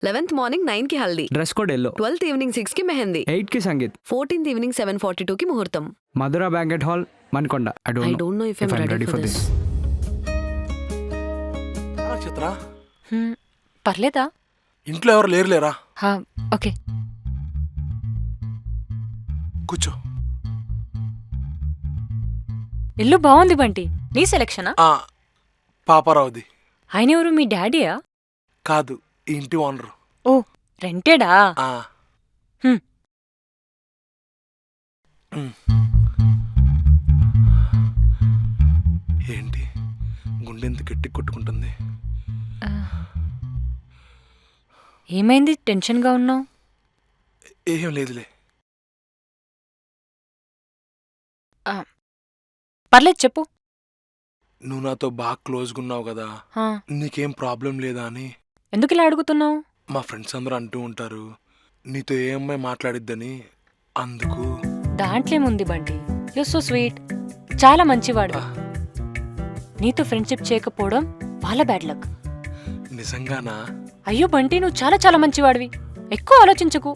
11th morning 9 కి haldi, dress code yellow, 12th evening 6 కి మెహందీ, 8 కి సంగీత్, 14th ఈవినింగ్ 7:42 కి ముహూర్తం. Madhura banquet hall, Manikonda. I don't know if I'm ready for this. Chitra పర్లేదా? ఇంట్లో ఎవరు లేరులేరా? ఓకే, కూర్చో. ఇల్లు బాగుంది బంటి. నీ సెలక్షనా? పాపారావుది. ఆయన ఎవరు? మీ డాడీయా? కాదు, ఈ ఇంటి ఓనరు. ఓ, రెంటెడా? ఏంటి గుండెంత గట్టి కొట్టుకుంటుంది? ఏమైంది? టెన్షన్గా ఉన్నావు? ఏం లేదులే. పర్లేదు, చెప్పు. నువ్వు నాతో బాగా క్లోజ్గా ఉన్నావు కదా, నీకేం ప్రాబ్లం లేదా అని. ఎందుకు ఇలా అడుగుతున్నావు? మా ఫ్రెండ్స్ అందరూ అంటూ ఉంటారు నీతో ఏ అమ్మాయి మాట్లాడిద్దని, అందుకు. దాంట్లో ఏముంది బంటి? యు సో స్వీట్, చాలా మంచివాడు. నీతో ఫ్రెండ్షిప్ చేయకపోవడం వాళ్ళ బ్యాడ్ లక్. నిజంగానా? అయ్యో బంటి, నువ్వు చాలా చాలా మంచివాడివి. ఎక్కువ ఆలోచించకు.